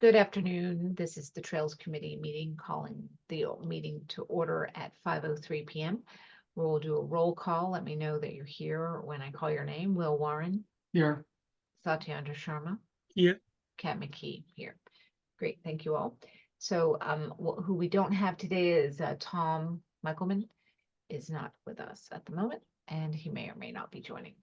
Good afternoon. This is the Trails Committee meeting, calling the meeting to order at 5:03 p.m. We'll do a roll call. Let me know that you're here when I call your name. Will Warren, Here. Satyendra Sharma, Here. Kat McKee here. Great, thank you all. So who we don't have today is Tom Michaelman is not with us at the moment, and he may or may not be joining.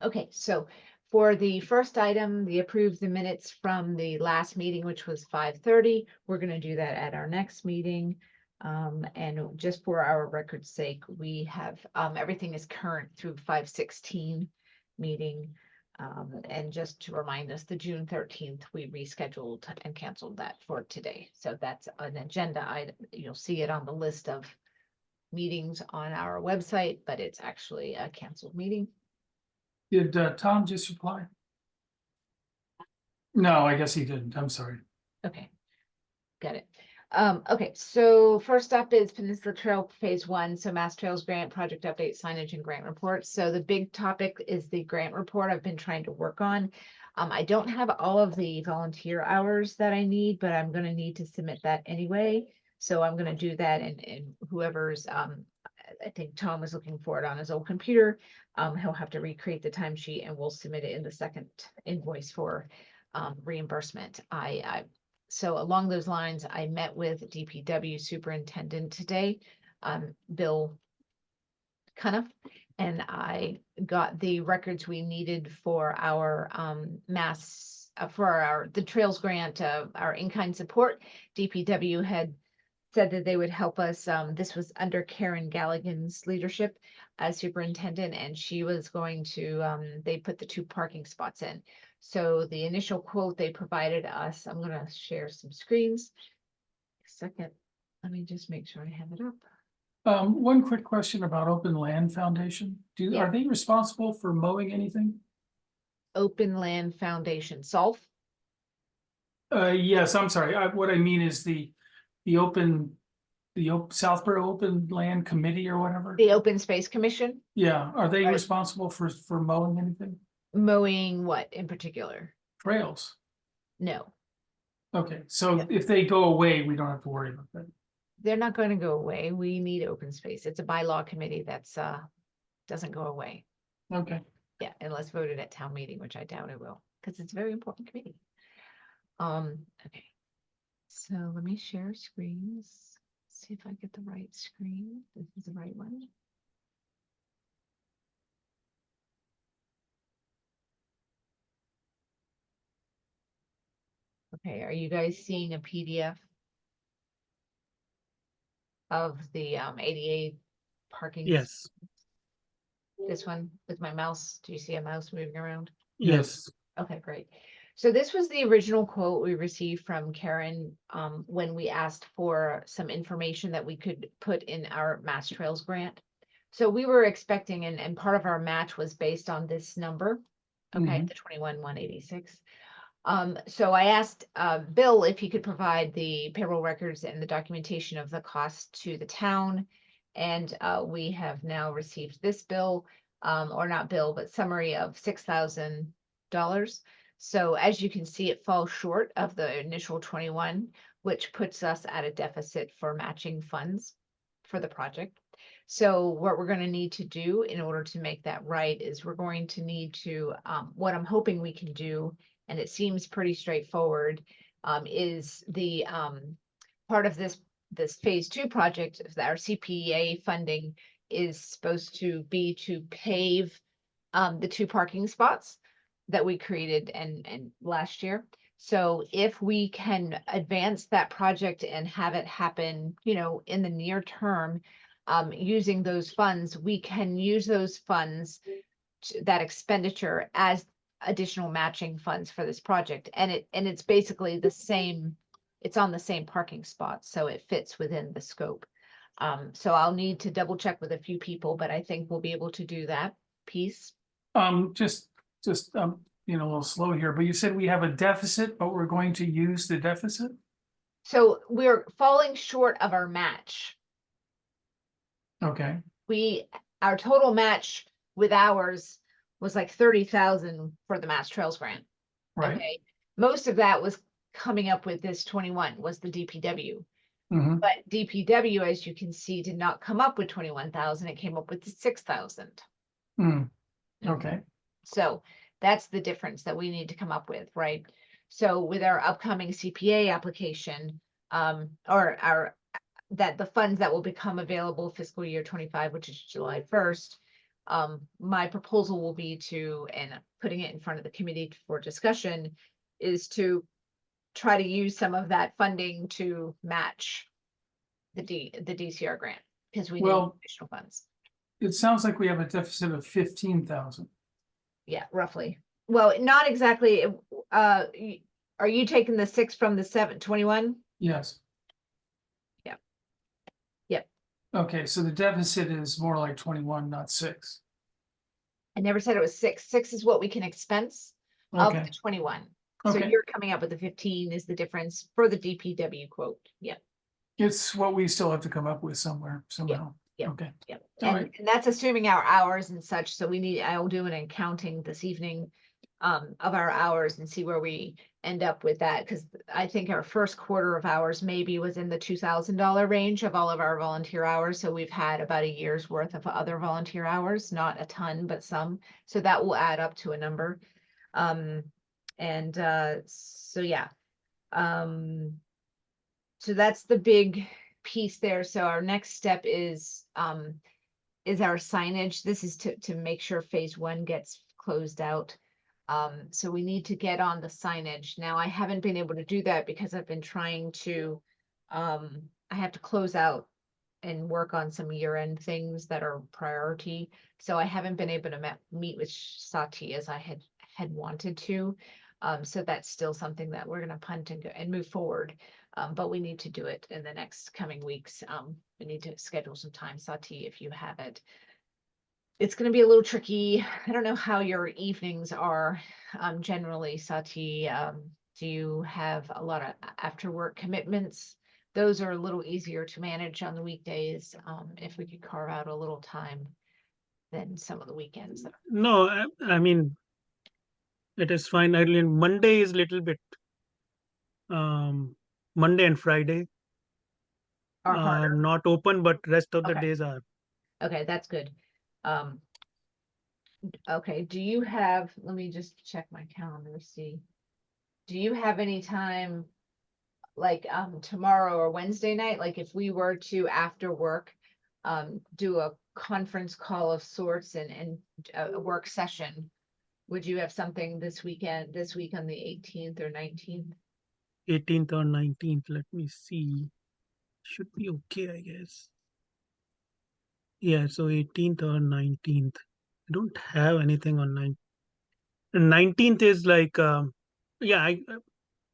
Okay, so for the first item, the approve the minutes from the last meeting, which was 5:30. We're going to do that at our next meeting. And just for our record's sake, we have everything is current through 5:16 meeting. And just to remind us, the June 13th, we rescheduled and canceled that for today. So that's an agenda item. You'll see it on the list of meetings on our website, but it's actually a canceled meeting. Did Tom just reply? No, I guess he didn't. I'm sorry. Okay, got it. Okay, so first up is Peninsula Trail Phase 1, so Mass Trails Grant Project Update, Signage and Grant Report. So the big topic is the grant report I've been trying to work on. I don't have all of the volunteer hours that I need, but I'm gonna need to submit that anyway. So I'm gonna do that, and whoever's, I think Tom was looking for it on his old computer. He'll have to recreate the timesheet and we'll submit it in the second invoice for reimbursement. So along those lines, I met with DPW superintendent today, Bill Cuniff, and I got the records we needed for our the Trails Grant, our in-kind support. DPW had said that they would help us. This was under Karen Galligan's leadership as superintendent, and she was going to, they put the 2 parking spots in. So the initial quote they provided us, I'm going to share some screens. Second, let me just make sure I have it up. One quick question about Open Land Foundation. Yeah. Are they responsible for mowing anything? Open Land Foundation, SOLF? Yes, I'm sorry. What I mean is the Southborough Open Land Committee or whatever. The Open Space Commission? Yeah, are they Right. responsible for mowing anything? Mowing what in particular? Trails. No. Okay, so Yeah. if they go away, we don't have to worry about that. They're not going to go away. We need open space. It's a bylaw committee that's doesn't go away. Okay. Yeah, unless voted at town meeting, which I doubt it will, because it's a very important committee. Okay. So let me share screens. See if I get the right screen. This is the right one. Okay, are you guys seeing a PDF of the 88 parking? Yes. This one with my mouse. Do you see a mouse moving around? Yes. Okay, great. So this was the original quote we received from Karen when we asked for some information that we could put in our Mass Trails grant. So we were expecting, and part of our match was based on this number, okay, the 21,186. So I asked Bill if he could provide the payroll records and the documentation of the cost to the town. And we have now received this bill, or not bill, but summary of $6,000. So as you can see, it falls short of the initial 21, which puts us at a deficit for matching funds for the project. So what we're going to need to do in order to make that right is we're going to need to, what I'm hoping we can do, and it seems pretty straightforward, is the part of this phase 2 project, our CPA funding is supposed to be to pave the 2 parking spots that we created and last year. So if we can advance that project and have it happen, you know, in the near term, using those funds, we can use those funds, that expenditure, as additional matching funds for this project. And it's basically the same, it's on the same parking spot, so it fits within the scope. So I'll need to double check with a few people, but I think we'll be able to do that piece. Just a little slow here, but you said we have a deficit, but we're going to use the deficit? So we're falling short of our match. Okay. Our total match with ours was like 30,000 for the Mass Trails grant. Right. Okay. Most of that was coming up with this 21 was the DPW. Mhm. But DPW, as you can see, did not come up with 21,000. It came up with 6,000. Mm. Okay, So that's the difference that we need to come up with, right? So with our upcoming CPA application, or our, that the funds that will become available fiscal year 25, which is July 1st, my proposal will be to, and putting it in front of the committee for discussion, is to try to use some of that funding to match the DCR grant, because we need Well- additional funds. it sounds like we have a deficit of 15,000. Yeah, roughly. Well, not exactly, are you taking the 6 from the 721? Yes. Yeah. Yep. Okay, so the deficit is more like 21, not 6. I never said it was 6. 6 is what we can expense of Okay, the 21. So okay. you're coming up with the 15 is the difference for the DPW quote. Yeah, It's what we still have to come up with somewhere, somehow. yeah, Okay, yeah. All And, right. and that's assuming our hours and such. So I will do an accounting this evening of our hours and see where we end up with that. Because I think our first quarter of hours maybe was in the $2,000 range of all of our volunteer hours. So we've had about a year's worth of other volunteer hours, not a ton, but some. So that will add up to a number. So yeah. So that's the big piece there. So our next step is our signage. This is to make sure phase 1 gets closed out. So we need to get on the signage. Now, I haven't been able to do that because I've been trying to, I have to close out and work on some year-end things that are priority. So I haven't been able to meet with Sati as I had wanted to. So that's still something that we're gonna punt and move forward. But we need to do it in the next coming weeks. We need to schedule some time, Sati, if you have it. It's gonna be a little tricky. I don't know how your evenings are, generally, Sati. Do you have a lot of after-work commitments? Those are a little easier to manage on the weekdays, if we could carve out a little time than some of the weekends that No, I mean, it is fine. I mean, Monday is little bit, Monday and Friday are harder. not open, but rest of the Okay. days are. Okay, that's good. Okay, do you have, let me just check my calendar to see. Do you have any time like tomorrow or Wednesday night? Like if we were to after work do a conference call of sorts and a work session, would you have something this week on the 18th or 19th? 18th or 19th. Let me see. Should be okay, I guess. Yeah, so 18th or 19th. I don't have anything on 9th. 19th is like, yeah,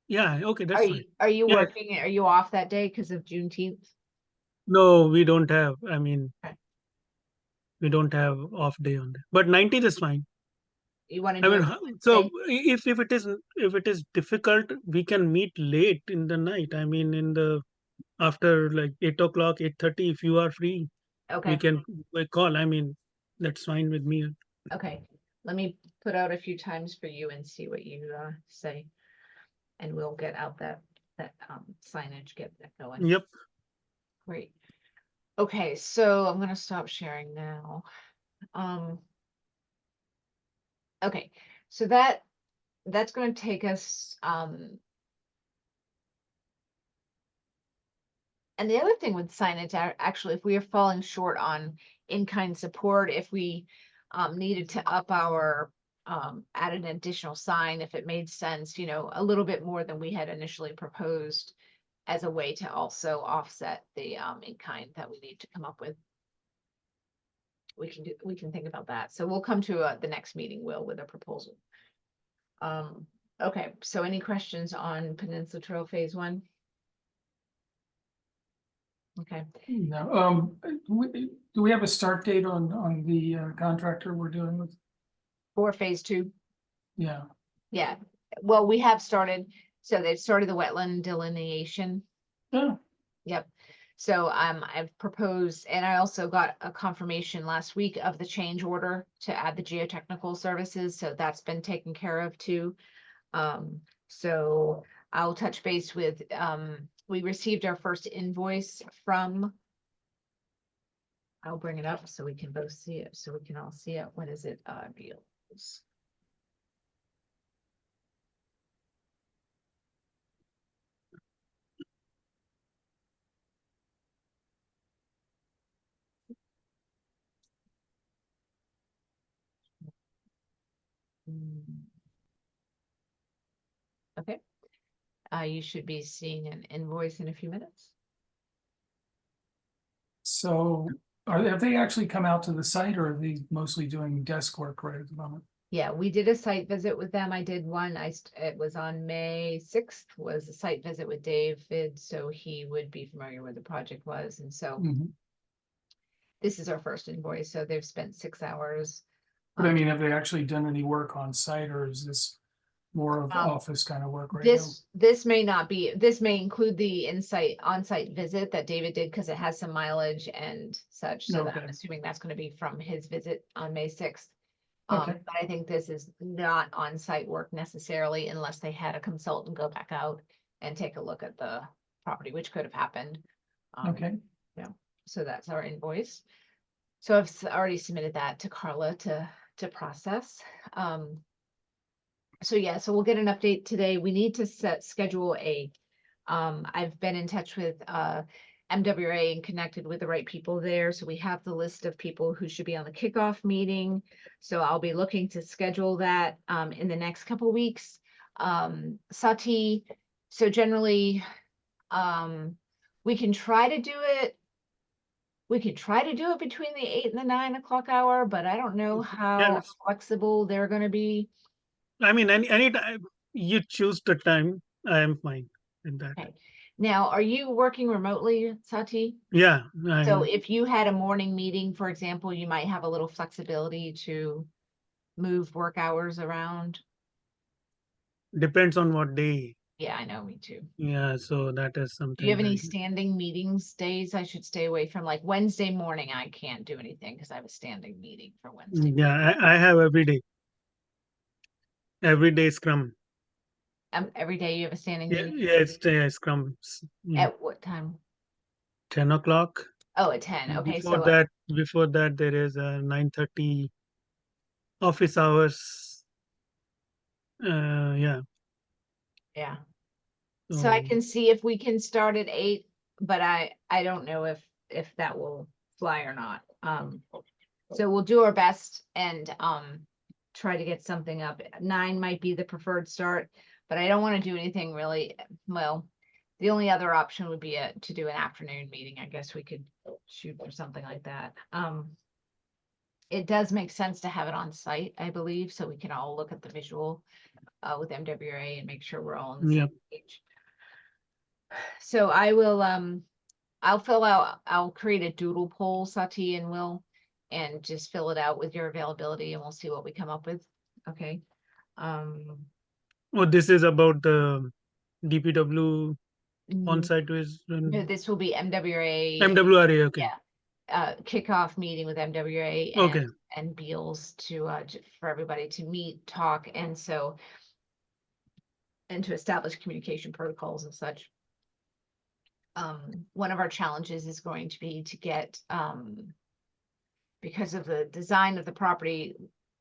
yeah, okay, that's fine. Are you Yeah. working? Are you off that day because of Juneteenth? No, we don't have. I mean, Okay. we don't have off day on that. But 19th is fine. You want to I do mean, it so Wednesday? if it is difficult, we can meet late in the night. I mean, in the after like 8 o'clock, 8:30. If you are free, we Okay, can call. I mean, that's fine with me. okay. Let me put out a few times for you and see what you say. And we'll get out that signage, get that going. Yep. Great. Okay, so I'm gonna stop sharing now. Okay, so that's gonna take us, and the other thing with signage, actually, if we are falling short on in-kind support, if we needed to up our, add an additional sign, if it made sense, a little bit more than we had initially proposed as a way to also offset the in-kind that we need to come up with. We can think about that. So we'll come to the next meeting, Will, with a proposal. Okay, so any questions on Peninsula Trail Phase 1? Okay, No, do we have a start date on the contractor we're dealing with? for Phase 2, Yeah, yeah. Well, we have started, so they've started the wetland delineation. yeah, Yep. So I've proposed, and I also got a confirmation last week of the change order to add the geotechnical services. So that's been taken care of too. So I'll touch base with, we received our first invoice from. I'll bring it up so we can both see it, so we can all see it. What is it? Bills. Okay. You should be seeing an invoice in a few minutes. So have they actually come out to the site, or are they mostly doing desk work right at the moment? Yeah, we did a site visit with them. I did one. It was on May 6th, was a site visit with David, so he would be familiar with the project was. And so Mhm. this is our first invoice. So they've spent 6 hours. But I mean, have they actually done any work on site, or is this more of office kind of work right now? This may not be, this may include the on-site visit that David did because it has some mileage and such. So that I'm Okay. assuming that's going to be from his visit on May 6th. Okay. But I think this is not on-site work necessarily unless they had a consultant go back out and take a look at the property, which could have happened. Okay. Yeah, so that's our invoice. So I've already submitted that to Carla to process. So yeah, so we'll get an update today. We need to schedule I've been in touch with MWA and connected with the right people there. So we have the list of people who should be on the kickoff meeting. So I'll be looking to schedule that in the next couple weeks. Sati, so generally we can try to do it. We could try to do it between the 8 and the 9 o'clock hour, but I don't know how Yes. flexible they're going to be. I mean, any time you choose the time, I am fine with that. Okay. Now, are you working remotely, Sati? Yeah, So I'm, if you had a morning meeting, for example, you might have a little flexibility to move work hours around. depends on what day. Yeah, I know, me too. Yeah, so that is Do you have something any that, standing meetings days I should stay away from? Like Wednesday morning, I can't do anything because I have a standing meeting for Wednesday. yeah, I have every day scrum. Every day you have a standing Yeah, meeting? yeah, it's scrum. At what time? 10 o'clock. Oh, at 10. Okay, Before so that, there is a 9:30 office hours. Yeah. yeah. So So I can see if we can start at 8, but I don't know if that will fly or not. So we'll do our best and try to get something up. 9 might be the preferred start, but I don't want to do anything really. Well, the only other option would be to do an afternoon meeting. I guess we could shoot for something like that. It does make sense to have it on site, I believe, so we can all look at the visual with MWA and make sure we're all on the Yep. same page. So I will I'll create a doodle poll, Sati and Will, and just fill it out with your availability and we'll see what we come up with. Okay. Oh, this is about the DPW No, on-site is this will be MWA, MWRA. Okay. kickoff meeting with MWA Okay. and Beals for everybody to meet, talk, and to establish communication protocols and such. One of our challenges is going to be to get, because of the design of the property,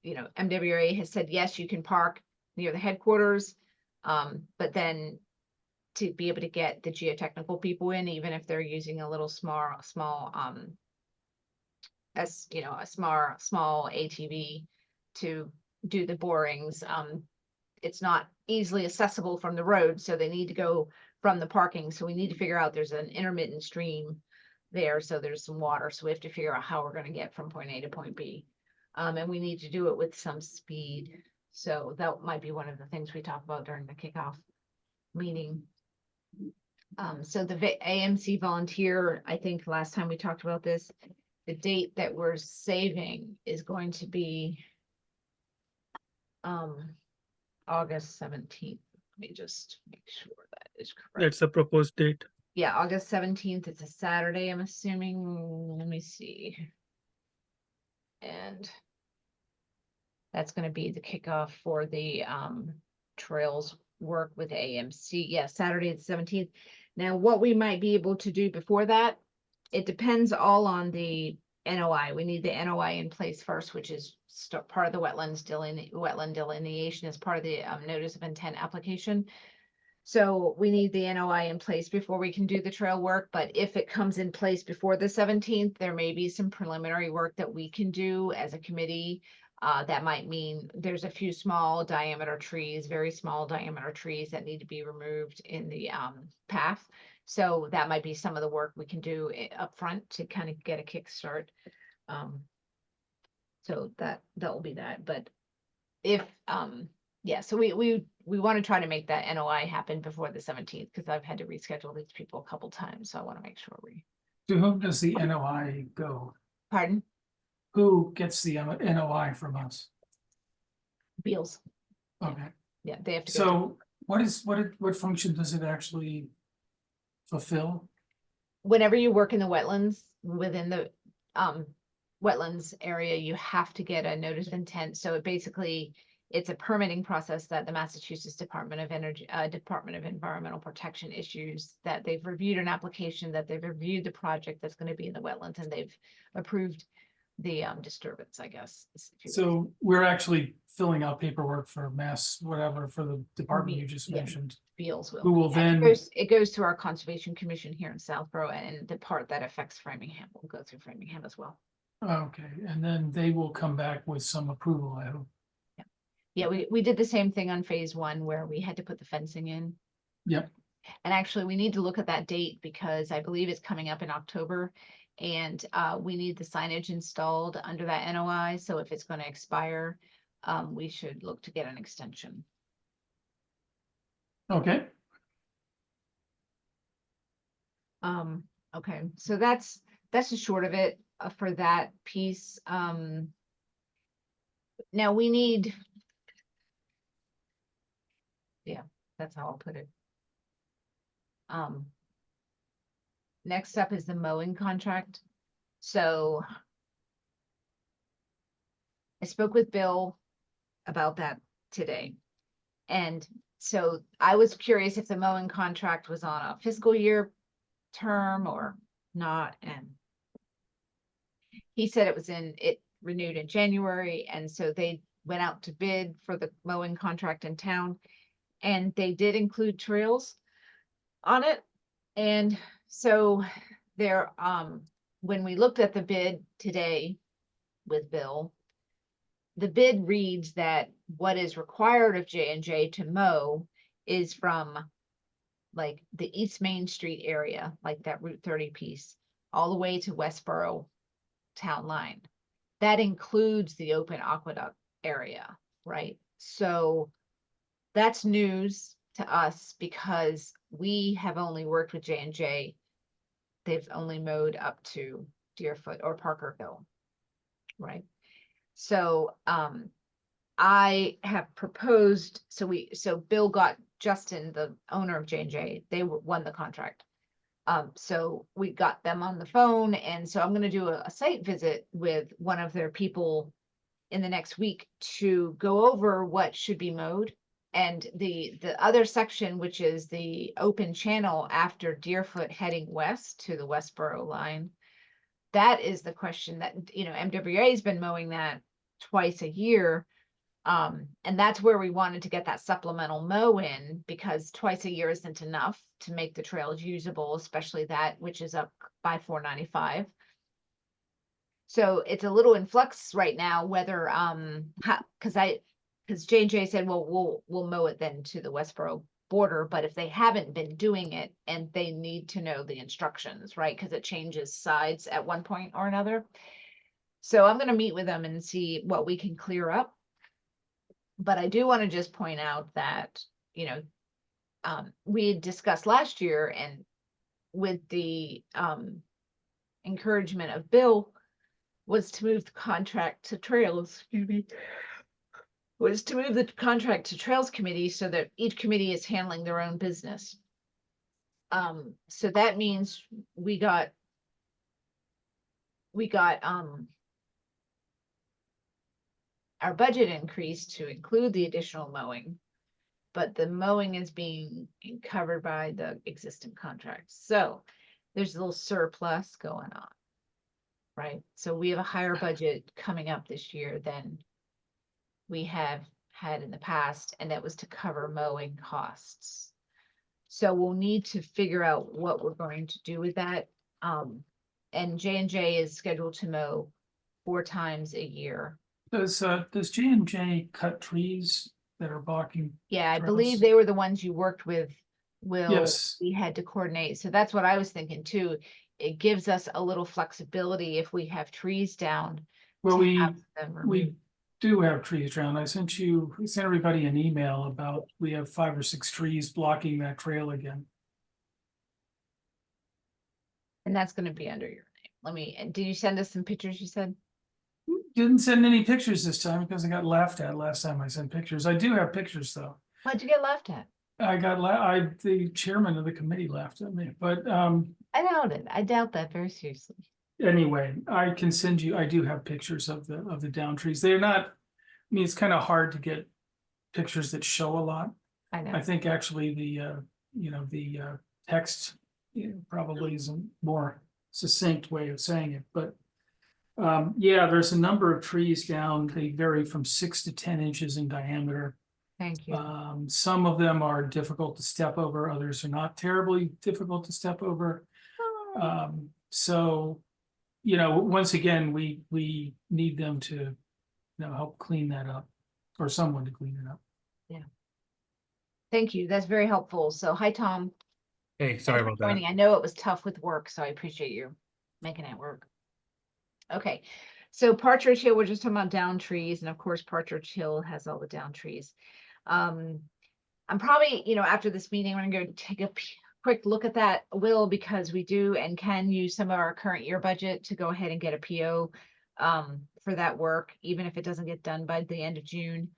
MWA has said, yes, you can park near the headquarters. But then to be able to get the geotechnical people in, even if they're using a little small, a small ATV to do the borings, it's not easily accessible from the road, so they need to go from the parking. So we need to figure out there's an intermittent stream there, so there's some water. So we have to figure out how we're going to get from point A to point B. And we need to do it with some speed. So that might be one of the things we talk about during the kickoff meeting. So the AMC volunteer, I think last time we talked about this, the date that we're saving is going to be August 17th. Let me just make sure that is correct. That's a proposed date. Yeah, August 17th. It's a Saturday, I'm assuming. Let me see. And that's going to be the kickoff for the trails work with AMC. Yeah, Saturday the 17th. Now, what we might be able to do before that, it depends all on the NOI. We need the NOI in place first, which is part of the wetland delineation as part of the notice of intent application. So we need the NOI in place before we can do the trail work, but if it comes in place before the 17th, there may be some preliminary work that we can do as a committee. That might mean there's a few small diameter trees, very small diameter trees that need to be removed in the path. So that might be some of the work we can do up front to kind of get a kickstart. So that will be that, but if yeah, so we want to try to make that NOI happen before the 17th, because I've had to reschedule these people a couple times, so I want to make sure we. To whom does the NOI go? Pardon? Who gets the NOI from us? Beals. Okay, Yeah, they have to go. so what function does it actually fulfill? Whenever you work in the wetlands, within the wetlands area, you have to get a notice of intent. So it basically, it's a permitting process that the Massachusetts Department of Energy, Department of Environmental Protection issues, that they've reviewed an application, that they've reviewed the project that's going to be in the wetlands, and they've approved the disturbance, I guess. So we're actually filling out paperwork for mass, whatever, for the department you just Yeah. mentioned. Beals will. Who will And then, it goes through our Conservation Commission here in Southborough, and the part that affects Framingham will go through Framingham as well. okay, and then they will come back with some approval, I hope. Yeah, we did the same thing on phase 1 where we had to put the fencing in. Yep. And actually, we need to look at that date because I believe it's coming up in October, and we need the signage installed under that NOI. So if it's going to expire, we should look to get an extension. Okay, Okay, so that's the short of it for that piece. Now we need, yeah, that's how I'll put it. Next up is the mowing contract. So I spoke with Bill about that today. And so I was curious if the mowing contract was on a fiscal year term or not. And he said it renewed in January. And so they went out to bid for the mowing contract in town, and they did include trails on it. And so there, when we looked at the bid today with Bill, the bid reads that what is required of J&J to mow is from like the East Main Street area, like that Route 30 piece, all the way to Westboro town line. That includes the open aqueduct area, right? So that's news to us because we have only worked with J&J. They've only mowed up to Deerfoot or Parkerville, right? So I have proposed, so Bill got Justin, the owner of J&J, they won the contract. So we got them on the phone, and so I'm going to do a site visit with one of their people in the next week to go over what should be mowed. And the other section, which is the open channel after Deerfoot heading west to the Westboro line, that is the question that, MWA has been mowing that twice a year. And that's where we wanted to get that supplemental mow in, because twice a year isn't enough to make the trails usable, especially that which is up by 495. So it's a little in flux right now, whether, because J&J said, well, we'll mow it then to the Westboro border, but if they haven't been doing it and they need to know the instructions, right? Because it changes sides at one point or another. So I'm going to meet with them and see what we can clear up. But I do want to just point out that, we had discussed last year, and with the encouragement of Bill, was to move the contract to Trails, was to move the contract to Trails Committee so that each committee is handling their own business. So that means we got our budget increased to include the additional mowing. but the mowing is being covered by the existing contracts. So there's a little surplus going on. Right? So we have a higher budget coming up this year than we have had in the past, and that was to cover mowing costs. So we'll need to figure out what we're going to do with that. And J&J is scheduled to mow 4 times a year. Does J&J cut trees that are blocking? Yeah, I Trails. believe they were the ones you worked with, Will. Yes. We had to coordinate. So that's what I was thinking too. It gives us a little flexibility if we have trees down. Well, to have them we removed. do have trees around. I sent everybody an email about, we have 5 or 6 trees blocking that trail again. And that's gonna be under your name. And did you send us some pictures, you said? Didn't send any pictures this time because I got laughed at last time I sent pictures. I do have pictures though. What'd you get laughed at? The chairman of the committee laughed at me, but I doubt it. I doubt that very seriously. anyway, I can send you, I do have pictures of the down trees. They're not, I mean, it's kind of hard to get pictures that show a lot. I know. I think actually the text probably is a more succinct way of saying it, but yeah, there's a number of trees down. They vary from 6 to 10 inches in diameter. Thank you. Some of them are difficult to step over, others are not terribly difficult to step over. So, once again, we need them to, help clean that up, or someone to clean it up. Thank you. That's very helpful. So hi, Tom. Hey, sorry Thanks for about that. joining. I know it was tough with work, so I appreciate you making it work. Okay, so Partridge Hill, we're just talking about down trees, and of course, Partridge Hill has all the down trees. I'm probably, after this meeting, I'm gonna go take a quick look at that, Will, because we do and can use some of our current year budget to go ahead and get a PO for that work, even if it doesn't get done by the end of June.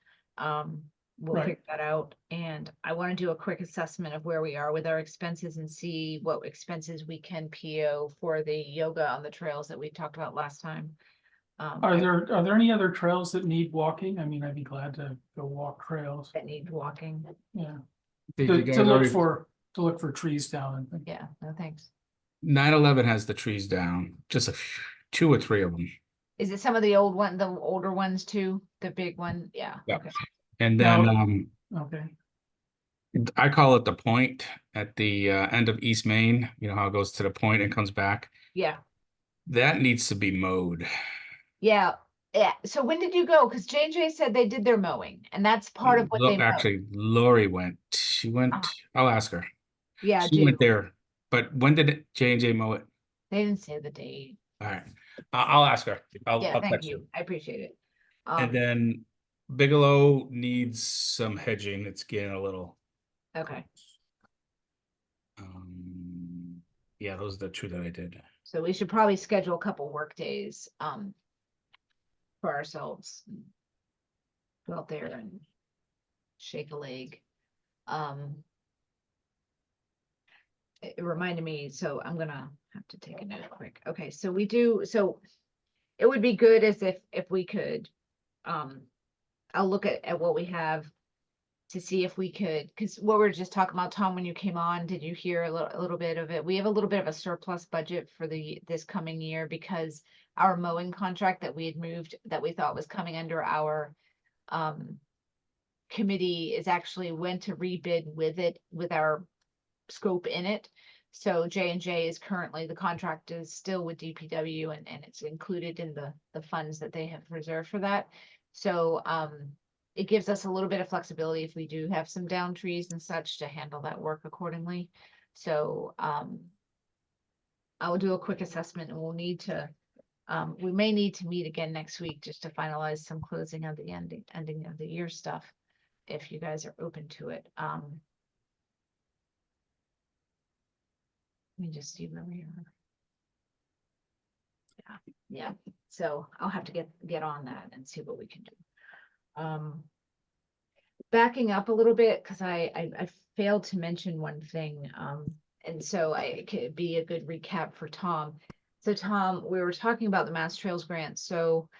We'll Right. figure that out. And I want to do a quick assessment of where we are with our expenses and see what expenses we can PO for the yoga on the trails that we talked about last time. Are there any other trails that need walking? I mean, I'd be glad to go walk trails. that need walking? Yeah, Did to you guys look already? to look for trees down and things. Yeah, no thanks. 9/11 has the trees down, just 2 or 3 of them. Is it some of the older ones too? The big one? Yeah. Yeah. Okay. And No. then Okay, I call it the point at the end of East Main. You know how it goes to the point and comes back? Yeah. That needs to be mowed. Yeah. Yeah. So when did you go? Because J said they did their mowing, and that's part of what they mowed. Actually, Lori went. She went. I'll ask her. Yeah, She went there. But when did J&J mow it? they didn't say the date. All right. I'll ask her. Yeah, I'll thank text you. her. I appreciate it. And then Bigelow needs some hedging. It's getting a little. Okay. Yeah, those are the 2 that I did. So we should probably schedule a couple work days for ourselves. Go out there and shake a leg. It reminded me, so I'm gonna have to take a note quick. Okay, so it would be good as if we could, I'll look at what we have to see if we could, because what we were just talking about, Tom, when you came on, did you hear a little bit of it? We have a little bit of a surplus budget for this coming year because our mowing contract that we had moved, that we thought was coming under our committee, is actually went to rebid with our scope in it. So J&J is currently, the contract is still with DPW and it's included in the funds that they have reserved for that. So it gives us a little bit of flexibility if we do have some down trees and such to handle that work accordingly. So I will do a quick assessment, and we'll need to we may need to meet again next week just to finalize some closing of the ending of the year stuff, if you guys are open to it. Let me just see where we are. Yeah. So I'll have to get on that and see what we can do. Backing up a little bit, because I failed to mention one thing, and so it could be a good recap for Tom. So Tom, we were talking about the Mass Trails grant. So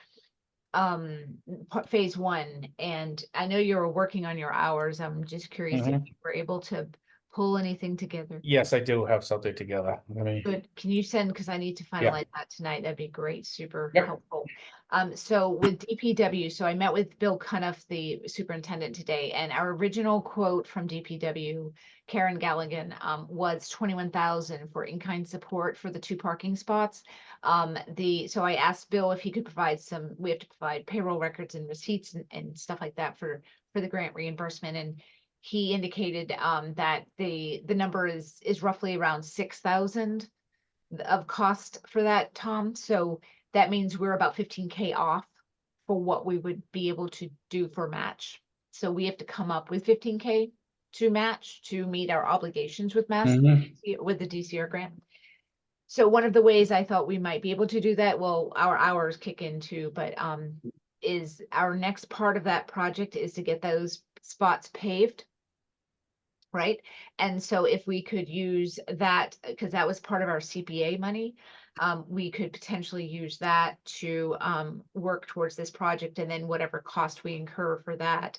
phase one, and I know you were working on your hours. I'm just curious if Mhm. you were able to pull anything together. Yes, I do have something together. Let me, Good. Can you send, because I need to Yeah. finalize that tonight. That'd be great, super Yep. helpful. So with DPW, so I met with Bill Cuniff, the superintendent today, and our original quote from DPW, Karen Galligan, was 21,000 for in-kind support for the 2 parking spots. So I asked Bill if he could provide we have to provide payroll records and receipts and stuff like that for the grant reimbursement, and he indicated that the number is roughly around 6,000 of cost for that, Tom. So that means we're about 15K off for what we would be able to do for match. So we have to come up with 15K to match to meet our obligations with Mhm. with the DCR grant. So one of the ways I thought we might be able to do that, well, our hours kick in too, but is our next part of that project is to get those spots paved. Right? And so if we could use that, because that was part of our CPA money, we could potentially use that to work towards this project, and then whatever cost we incur for that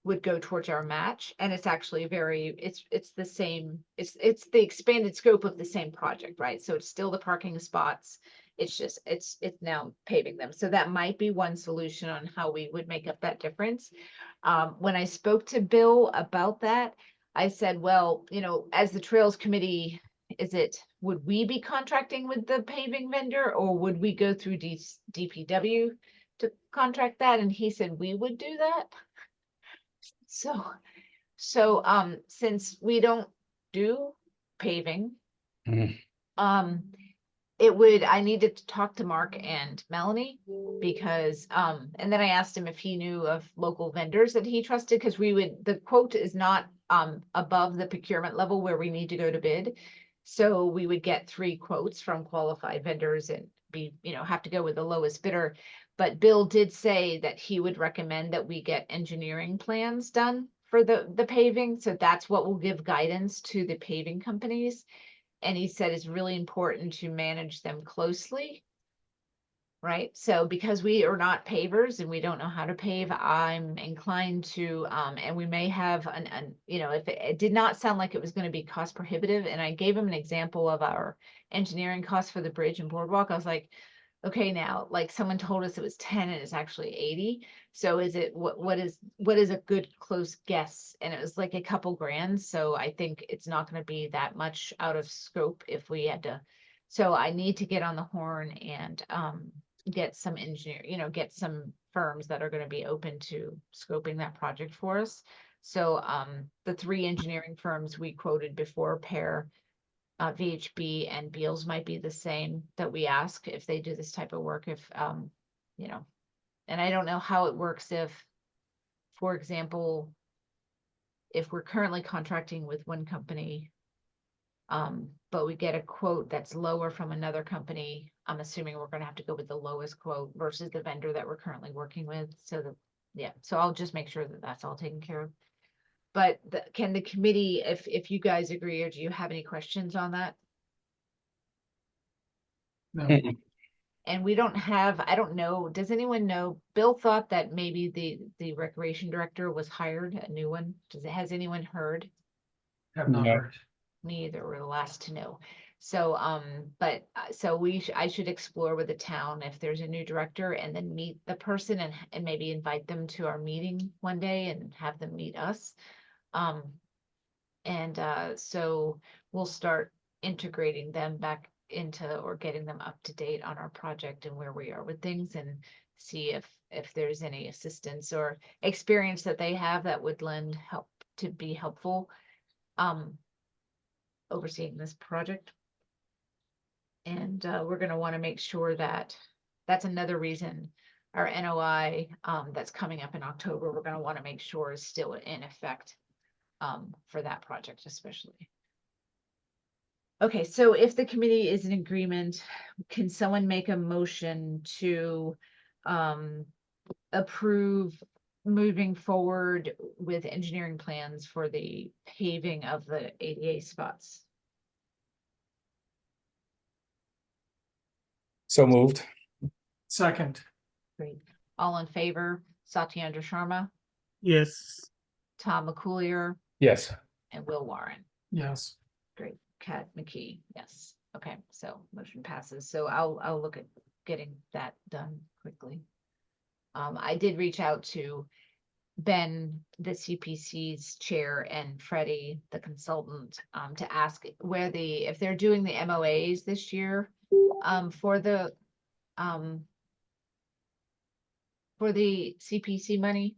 would go towards our match. And it's actually it's the same, it's the expanded scope of the same project, right? So it's still the parking spots. It's just, it's now paving them. So that might be one solution on how we would make up that difference. When I spoke to Bill about that, I said, well, as the Trails Committee, would we be contracting with the paving vendor, or would we go through DPW to contract that? And he said, we would do that. So, since we don't do paving, Mhm. I needed to talk to Mark and Melanie, because, and then I asked him if he knew of local vendors that he trusted, because the quote is not, above the procurement level where we need to go to bid. So we would get 3 quotes from qualified vendors and have to go with the lowest bidder. But Bill did say that he would recommend that we get engineering plans done for the paving. So that's what will give guidance to the paving companies. And he said it's really important to manage them closely. Right? So because we are not pavers and we don't know how to pave, I'm inclined to, and we may have if it did not sound like it was going to be cost prohibitive. And I gave him an example of our engineering costs for the bridge and boardwalk. I was like, okay, now, like, someone told us it was 10 and it's actually 80. So what is a good close guess? And it was like a couple grand. So I think it's not going to be that much out of scope if we had to. So I need to get on the horn and get some get some firms that are going to be open to scoping that project for us. So the 3 engineering firms we quoted before, Pear, VHB, and Beals might be the same that we ask if they do this type of work, and I don't know how it works if, for example, if we're currently contracting with one company, but we get a quote that's lower from another company, I'm assuming we're gonna have to go with the lowest quote versus the vendor that we're currently working with. So so I'll just make sure that that's all taken care of. But can the committee, if you guys agree, or do you have any questions on that? No, And we don't have, I don't know, does anyone know, Bill thought that maybe the recreation director was hired, a new one. Has anyone heard? have not No. heard. Me either, we're the last to know. So, so I should explore with the town if there's a new director, and then meet the person and maybe invite them to our meeting one day and have them meet us. So we'll start integrating them back into, or getting them up to date on our project and where we are with things, and see if there's any assistance or experience that they have that would lend help to be helpful overseeing this project. And we're going to want to make sure that that's another reason our NOI that's coming up in October, we're going to want to make sure is still in effect for that project especially. Okay, so if the committee is in agreement, can someone make a motion to approve moving forward with engineering plans for the paving of the ADA spots? So moved. Second, Great. All in favor, Satyendra Sharma, Yes. Tom McCoolier, Yes. and Will Warren. Yes. Great. Kat McKee, yes. Okay, so motion passes. So I'll look at getting that done quickly. I did reach out to Ben, the CPC's chair, and Freddie, the consultant, to ask where if they're doing the MOAs this year, for the CPC money,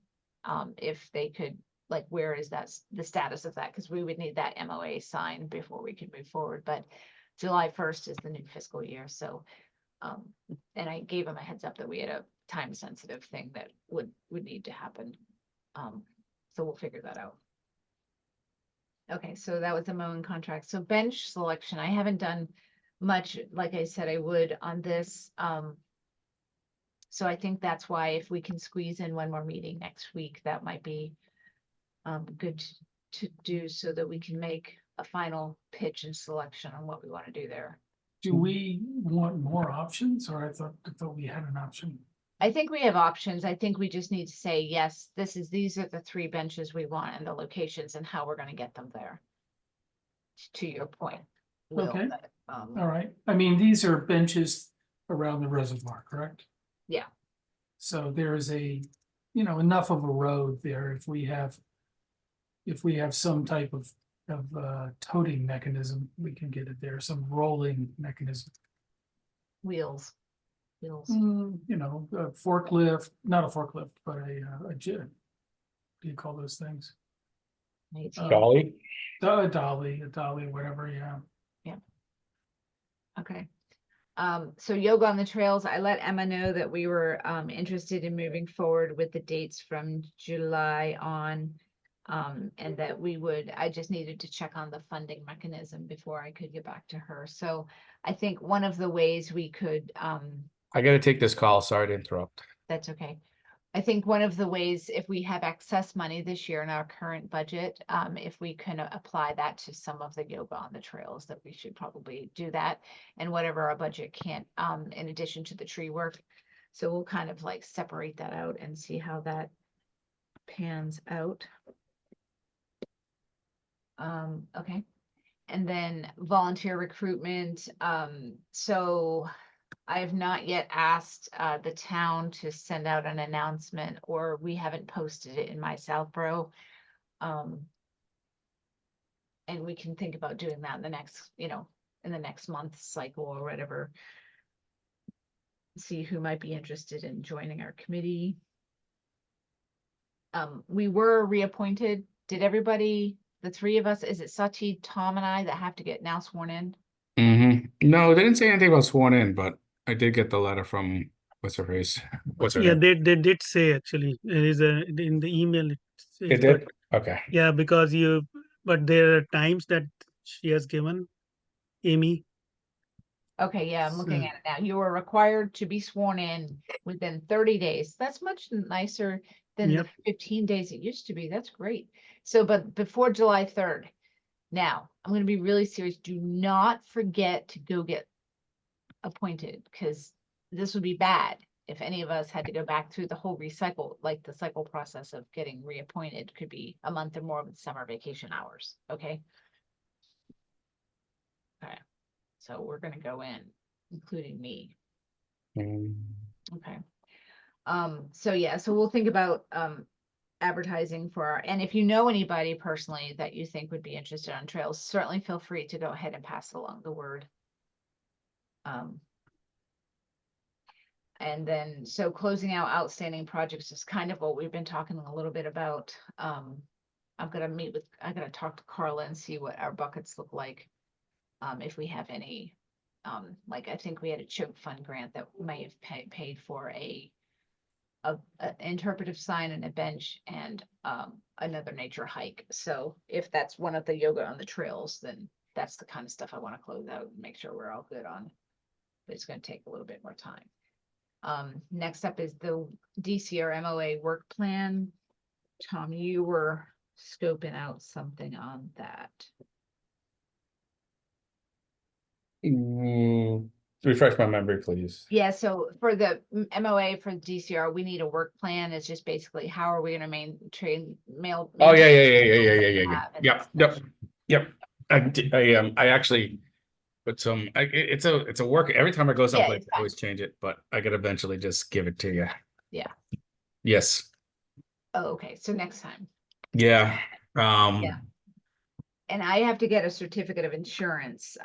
if they could, like, where is that, the status of that? Because we would need that MOA signed before we could move forward, but July 1st is the new fiscal year, so, and I gave them a heads up that we had a time sensitive thing that would need to happen. So we'll figure that out. Okay, so that was the mowing contract. So bench selection, I haven't done much, like I said I would on this. So I think that's why if we can squeeze in one more meeting next week, that might be good to do so that we can make a final pitch and selection on what we want to do there. Do we want more options, or I thought we had an option? I think we have options. I think we just need to say, yes, these are the 3 benches we want and the locations and how we're gonna get them there. To your point. Will, Okay. that, All right, I mean, these are benches around the reservoir, correct? Yeah. So there is enough of a road there if we have some type of toting mechanism, we can get it there, some rolling mechanism. wheels. A forklift, not a forklift, but a jet. What do you call those things? Dolly? A dolly, whatever, yeah. Okay. So yoga on the trails, I let Emma know that we were interested in moving forward with the dates from July on. And that I just needed to check on the funding mechanism before I could get back to her. So I think one of the ways we could, I gotta take this call. Sorry to interrupt. that's okay. I think one of the ways, if we have excess money this year in our current budget, if we can apply that to some of the yoga on the trails, that we should probably do that. And whatever our budget can't, in addition to the tree work. So we'll kind of like separate that out and see how that pans out. Okay. And then volunteer recruitment. So I've not yet asked the town to send out an announcement, or we haven't posted it in my Southborough. And we can think about doing that in the next, in the next month cycle or whatever. See who might be interested in joining our committee. We were reappointed. Did everybody, the 3 of us, is it Sati, Tom, and I that have to get now sworn in? No, they didn't say anything about sworn in, but I did get the letter from what's her face? What's her Yeah, name? they did say actually. There is in the email it says, It did? Okay. yeah, because but there are times that she has given Amy. Okay, yeah, I'm looking So- at it now. You are required to be sworn in within 30 days. That's much nicer than the Yep. 15 days it used to be. That's great. So, but before July 3rd. Now, I'm gonna be really serious. Do not forget to go get appointed, because this would be bad if any of us had to go back through the whole recycle, like the cycle process of getting reappointed could be a month or more with summer vacation hours, okay? Okay, so we're gonna go in, including me. Okay. So yeah, so we'll think about advertising for and if you know anybody personally that you think would be interested on trails, certainly feel free to go ahead and pass along the word. And then, so closing out outstanding projects is kind of what we've been talking a little bit about. I'm gonna talk to Carla and see what our buckets look like. If we have any, like I think we had a choke fund grant that may have paid for a interpretive sign and a bench and another nature hike. So if that's one of the yoga on the trails, then that's the kind of stuff I want to close out and make sure we're all good on. But it's going to take a little bit more time. Next up is the DCR MOA work plan. Tom, you were scoping out something on that. refresh my memory, please. Yeah, so for the MOA for DCR, we need a work plan. It's just basically how are we gonna train mail. Oh, yeah, maintain yeah, yeah, yeah, the yeah, trails yeah, that we yeah, have and yep, stuff. yep, yep. I actually put some, it's a work, every time I go Yeah, someplace, it's I fine. always change it, but I could eventually just give it to you. Yeah. Yes, Oh, okay, so next time. yeah, Yeah. And I have to get a certificate of insurance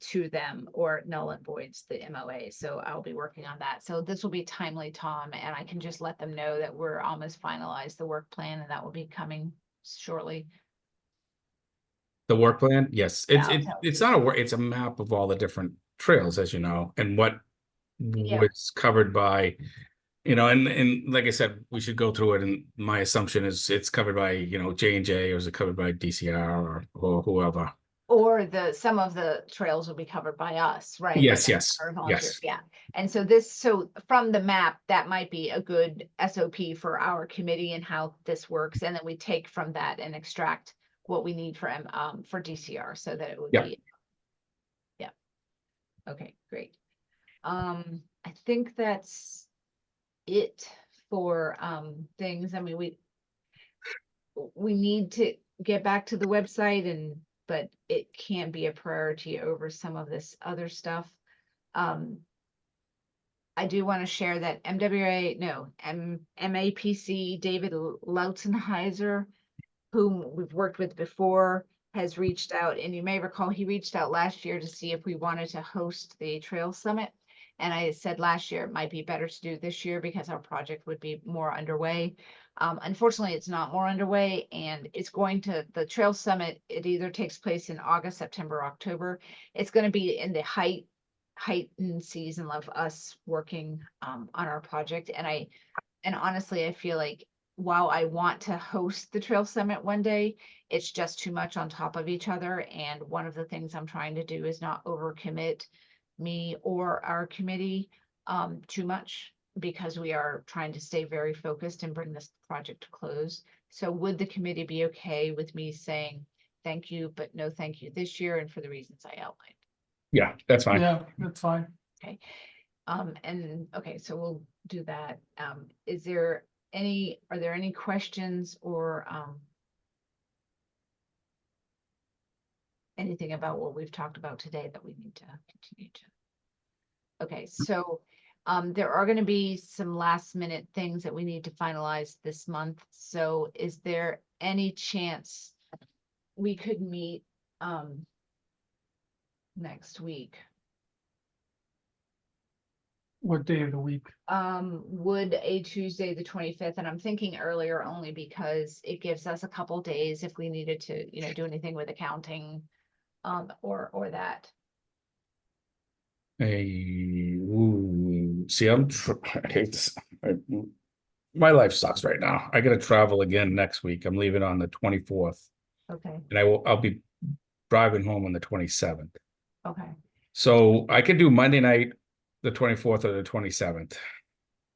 to them or null and voids the MOA. So I'll be working on that. So this will be timely, Tom, and I can just let them know that we're almost finalized the work plan and that will be coming shortly. the work plan, yes, Yeah, I'll tell it's you. not a work, it's a map of all the different trails, as you know, and what Yeah. was covered by, and like I said, we should go through it, and my assumption is it's covered by, J&J, or is it covered by DCR or whoever? Or some of the trails will be covered by us, right? Like Yes, yes, our volunteers, yes. yeah. And so so from the map, that might be a good SOP for our committee and how this works. And then we take from that and extract what we need for DCR so that it would Yeah. be. Yeah. Okay, great. I think that's it for things. I mean, we need to get back to the website but it can't be a priority over some of this other stuff. I do want to share that MAPC, David Lautzenheiser, whom we've worked with before, has reached out, and you may recall he reached out last year to see if we wanted to host the Trail Summit. And I said last year it might be better to do this year because our project would be more underway. Unfortunately, it's not more underway, and it's the Trail Summit, it either takes place in August, September, October. It's going to be in the heightened season of us working on our project. And honestly, I feel like while I want to host the Trail Summit one day, it's just too much on top of each other. And one of the things I'm trying to do is not overcommit me or our committee too much, because we are trying to stay very focused and bring this project to close. So would the committee be okay with me saying thank you, but no thank you this year, and for the reasons I outlined? Yeah, that's fine. Yeah, that's fine. Okay. And okay, so we'll do that. Are there any questions or anything about what we've talked about today that we need to continue to? Okay, so there are going to be some last minute things that we need to finalize this month. So is there any chance we could meet next week? What day of the week? Would a Tuesday, the 25th, and I'm thinking earlier only because it gives us a couple days if we needed to, do anything with accounting, or that. See, I hate this. My life sucks right now. I gotta travel again next week. I'm leaving on the 24th, Okay, and I'll be driving home on the 27th. okay, So I could do Monday night, the 24th or the 27th.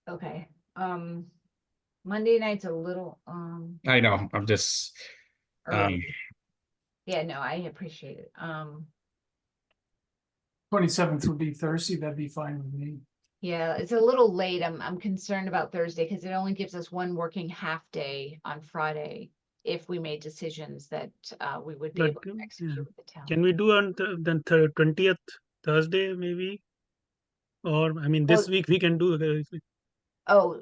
okay. Monday night's a little, I know, I'm just, early. Yeah, no, I appreciate it. 27th would be Thursday, that'd be fine with me. Yeah, it's a little late. I'm concerned about Thursday because it only gives us one working half day on Friday if we made decisions that we would be But, able to yeah. execute with the town. Can we do on then 20th Thursday maybe? Or I mean, this Well- week we can do. Oh,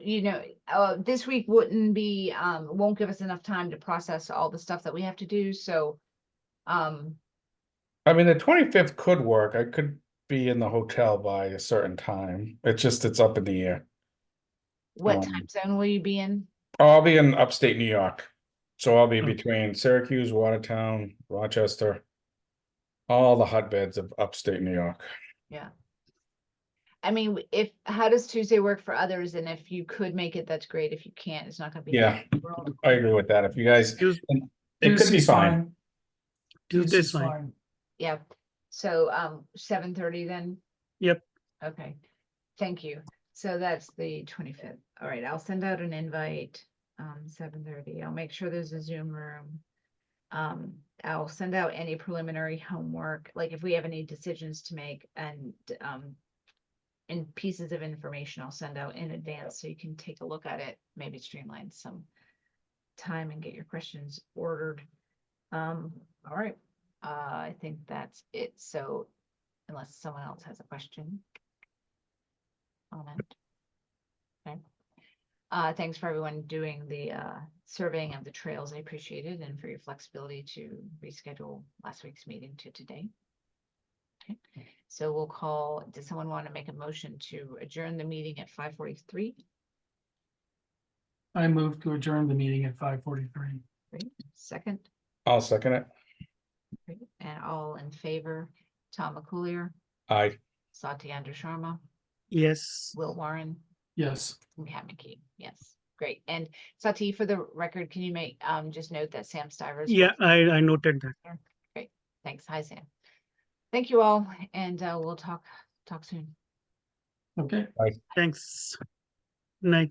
this week wouldn't be, won't give us enough time to process all the stuff that we have to do, so, I mean, the 25th could work. I could be in the hotel by a certain time. It's up in the air. what Um, time zone will you be in? I'll be in upstate New York. So I'll be Oh. between Syracuse, Watertown, Rochester, all the hotbeds of upstate New York. Yeah. I mean, how does Tuesday work for others? And if you could make it, that's great. If you can't, it's not gonna be. the Yeah, end of the world. I agree with that. If you guys, Tues- it could be Tuesday's fine. Tuesday's fine. Yeah, so 7:30 then? Yep. Okay, thank you. So that's the 25th. All right, I'll send out an invite, 7:30. I'll make sure there's a Zoom room. I'll send out any preliminary homework, like if we have any decisions to make, and in pieces of information I'll send out in advance so you can take a look at it, maybe streamline some time and get your questions ordered. All right, I think that's it. So unless someone else has a question. Comment. Okay. Thanks for everyone doing the surveying of the trails. I appreciate it, and for your flexibility to reschedule last week's meeting to today. Okay, so we'll call, does someone want to make a motion to adjourn the meeting at 5:43? I move to adjourn the meeting at 5:43. Great, second. I'll second it. Great. And all in favor, Tom McCoolier, Aye. Satyendra Sharma, Yes. Will Warren, Yes. and Kat McKee. Yes, great. And Sati, for the record, can you make, just note that Sam Stivers? Yeah, I noted that. Great, thanks. Hi, Sam. Thank you all, and we'll talk soon. Okay. Thanks. Night.